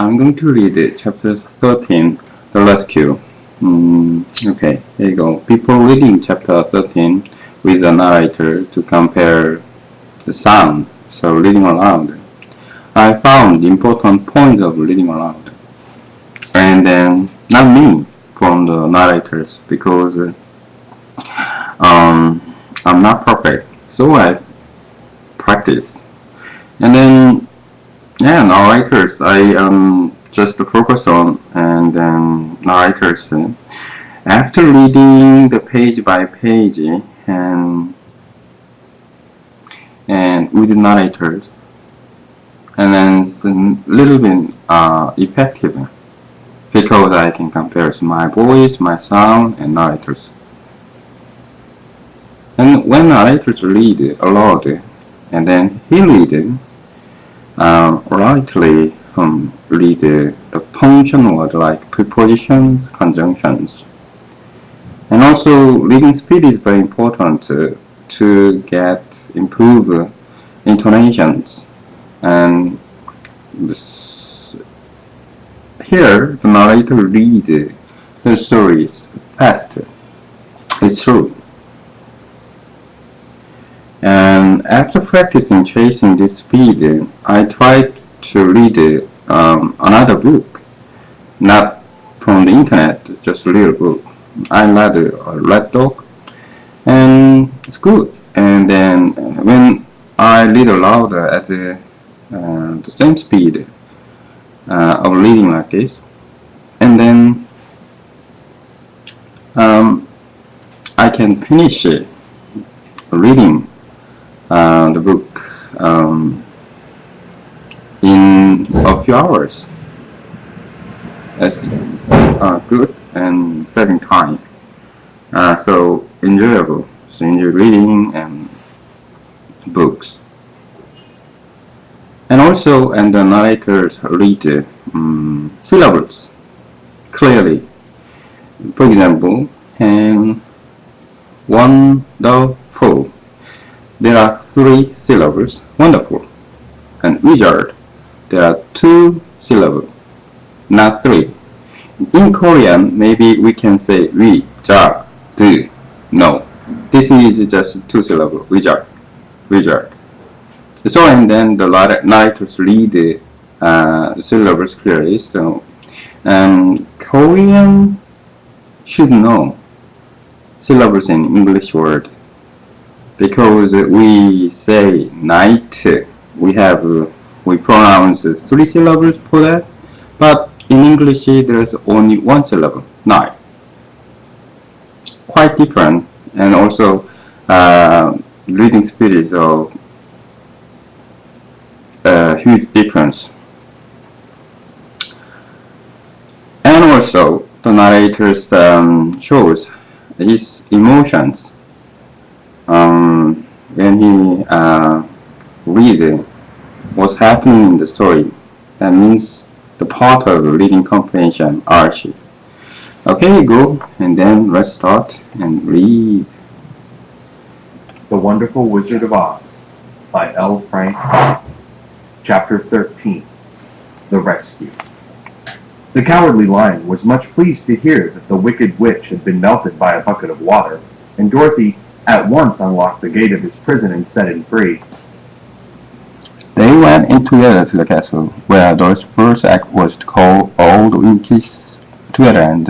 I'm going to read chapter 13, The Rescue. Okay, here you go. Before reading chapter 13 with the narrator to compare the sound, so reading aloud, I found the important points of reading aloud. And then, not me, from the narrators, because I'm not perfect, so I practice. And then, yeah, narrators, I just focus on, and then narrators. After reading the page by page and with the narrators, and then it's a little bit effective because I can compare my voice, my sound, and narrators. And when narrators read aloud, and then he read rightly read the function word like prepositions, conjunctions. And also reading speed is very important to get improve intonations. And here the narrator reads the stories fast. It's true. And after practicing chasing this speed, I tried to read another book, not from the internet, just a real book. I read Red Dog, and it's good. And then when I read aloud at the same speed of reading like this, and then I can finish reading the book in a few hours. That's good and saving time. So enjoyable. So enjoy reading and books. And also, and the narrators read syllables clearly. For example, and wonderful. There are 3 syllables, wonderful. And wizard, there are 2 syllables, not 3. In Korean, maybe we can say wizard. No, this is just 2 syllables, wizard. So, and then the narrators read the syllables clearly. So, Korean should know syllables in English word. Because we say night, we pronounce 3 syllables for that, but in English there's only 1 syllable, night. Quite different, and also reading speed is a huge difference. And also the narrator shows his emotions. When he read what's happening in the story, that means the part of reading comprehension archive. Okay, go, and then let's start and read. The Wonderful Wizard of Oz by L. Frank Baum. Chapter 13, The Rescue. The Cowardly Lion was much pleased to hear that the Wicked Witch had been melted by a bucket of water, and Dorothy at once unlocked the gate of his prison and set him free. They went in together to the castle, where Dorothy's first act was to call all the Winkies together and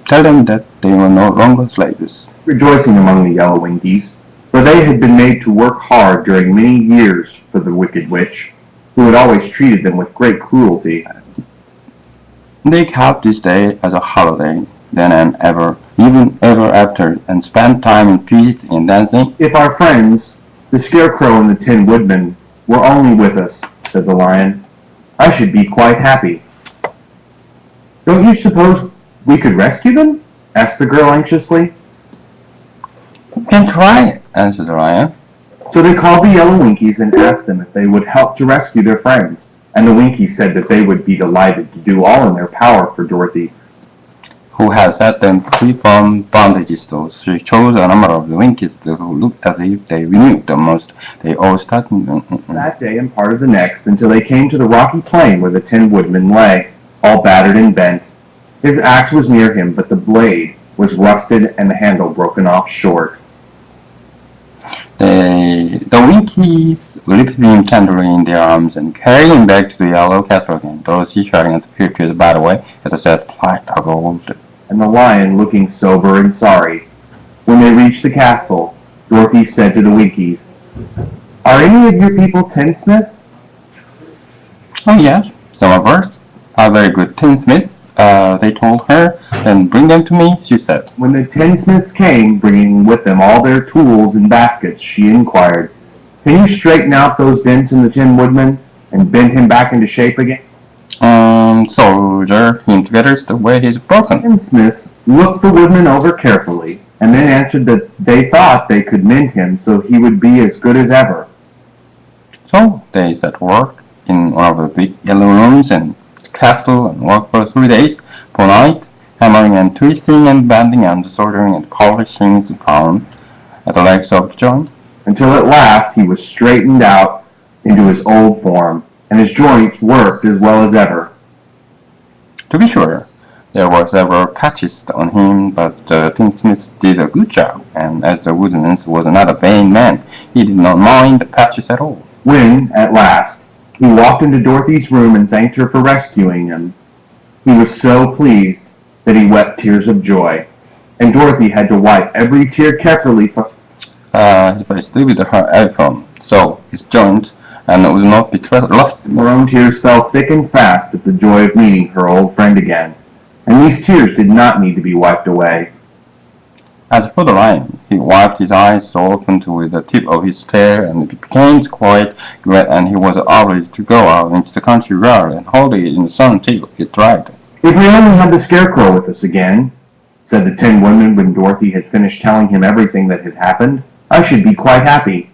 tell them that they were no longer slaves. Rejoicing among the Yellow Winkies, for they had been made to work hard during many years for the Wicked Witch, who had always treated them with great cruelty. They kept this day as a holiday, then and even ever after, and spent time in feasting and dancing. If our friends, the Scarecrow and the Tin Woodman, were only with us, said the Lion, I should be quite happy. Don't you suppose we could rescue them? Asked the girl anxiously. You can try, answered the Lion. So they called the Yellow Winkies and asked them if they would help to rescue their friends, and the Winkies said that they would be delighted to do all in their power for Dorothy, who had set them free from bondages. Though she chose a number of the Winkies who looked as if they knew the most. They all started that day and part of the next until they came to the rocky plain where the Tin Woodman lay. all battered and bent. His axe was near him, but the blade was rusted and the handle broken off short. The Winkies lifted him tenderly in their arms and carried him back to the yellow castle again. Dorothy shouting at the pictures, by the way, as I said, flight of gold. And the lion looking sober and sorry. When they reached the castle, Dorothy said to the Winkies, "Are any of your people tinsmiths?" Oh yes, some of us are very good tinsmiths, they told her. Then bring them to me, she said. When the tinsmiths came, bringing with them all their tools and baskets, she inquired, "Can you straighten out those dents in the Tin Woodman and bend him back into shape again?" Soldier him together the way he's broken. The tinsmiths looked the Woodman over carefully, and then answered that they thought they could mend him so he would be as good as ever. So they set to work in one of the big yellow rooms in the castle and worked for 3 days, 4 nights, hammering and twisting and bending and soldering and polishing his palm at the legs of the joint, Until at last he was straightened out into his old form, and his joints worked as well as ever. To be sure, there were several patches on him, but the tinsmith did a good job, and as the woodman was not a vain man, he did not mind the patches at all. When, at last, he walked into Dorothy's room and thanked her for rescuing him, he was so pleased that he wept tears of joy, and Dorothy had to wipe every tear carefully for He's very stupid her iPhone, so his joint and would not be lost. Her own tears fell thick and fast at the joy of meeting her old friend again, and these tears did not need to be wiped away. As for the lion, he wiped his eyes so often with the tip of his tail, and it became quite wet, and he was obliged to go out into the country yard and hold it in the sun till it dried. "If we only had the Scarecrow with us again," said the Tin Woodman when Dorothy had finished telling him everything that had happened, "I should be quite happy."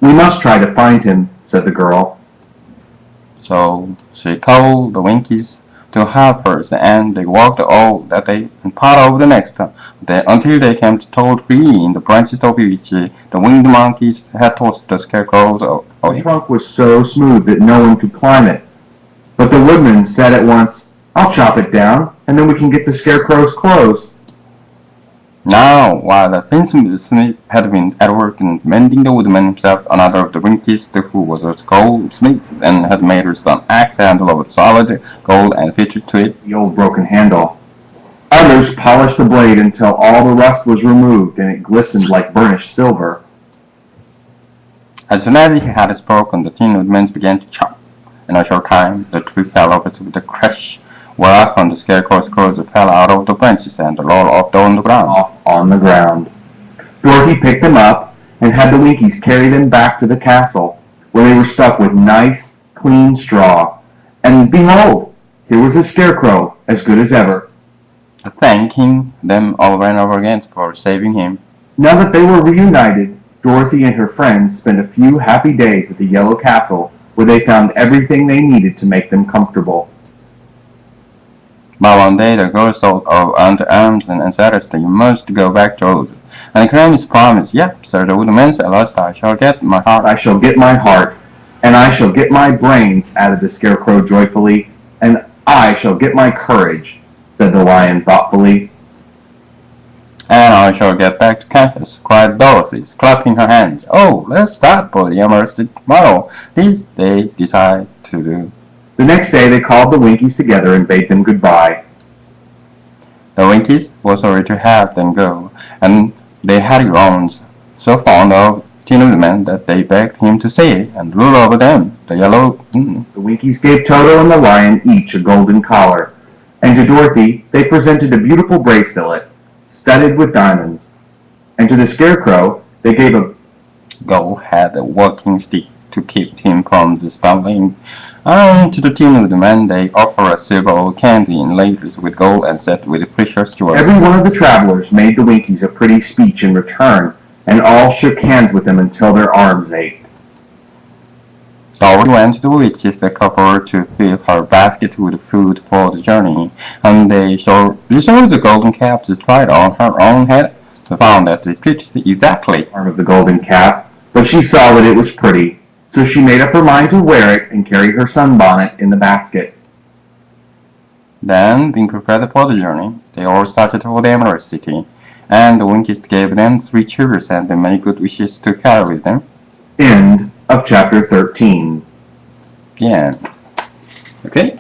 "We must try to find him," said the girl. So she called the Winkies to help her, and they walked all that day and part of the next day until they came to tall tree in the branches of which the winged monkeys had tossed the scarecrows away. The trunk was so smooth that no one could climb it. But the Woodman said at once, "I'll chop it down, and then we can get the Scarecrow's clothes." Now, while the tinsmith had been at work in mending the woodman himself, another of the Winkies, who was a goldsmith and had made some axe handle of solid gold and fitted to it, The old broken handle. Others polished the blade until all the rust was removed and it glistened like burnished silver. as soon as he had spoken, the tin woodman began to chop. In a short time, the tree fell over with a crash, whereupon the scarecrow's clothes fell out of the branches and rolled off on the ground. Off on the ground. Dorothy picked them up and had the Winkies carry them back to the castle, where they were stuck with nice, clean straw. And behold, here was the Scarecrow, as good as ever. Thanking them over and over again for saving him. Now that they were reunited, Dorothy and her friends spent a few happy days at the Yellow Castle, where they found everything they needed to make them comfortable. But one day the girl thought of Aunt Arms and said that you must go back to Oz. And Clemens promised, "Yep, sir, the woodman, at last I shall get my heart." "I shall get my heart, and I shall get my brains," added the Scarecrow joyfully. "And I shall get my courage," said the Lion thoughtfully. "And I shall get back to Kansas," cried Dorothy, clapping her hands. "Oh, let's start for the University tomorrow." This they decided to do. The next day they called the Winkies together and bade them goodbye. The Winkies were sorry to have them go, and they had grown so fond of Tin Woodman that they begged him to stay and rule over them. The Winkies gave Toto and the Lion each a golden collar, and to Dorothy they presented a beautiful bracelet studded with diamonds, and to the Scarecrow they gave a gold-headed walking stick to keep him from the stumbling. And to the Tin Woodman they offer a silver candy inlaid with gold and set with precious jewels. Every one of the travelers made the Winkies a pretty speech in return, and all shook hands with them until their arms ached. Dorothy went to the witch's cupboard to fill her basket with food for the journey, and they showed the golden caps tried on her own head. They found that it fitted exactly The arm of the golden cap, but she saw that it was pretty, so she made up her mind to wear it and carry her sunbonnet in the basket. Then, being prepared for the journey, they all started for the Emerald City, and the Winkist gave them 3 cheers and many good wishes to carry with them. End of chapter 13. The end. Okay?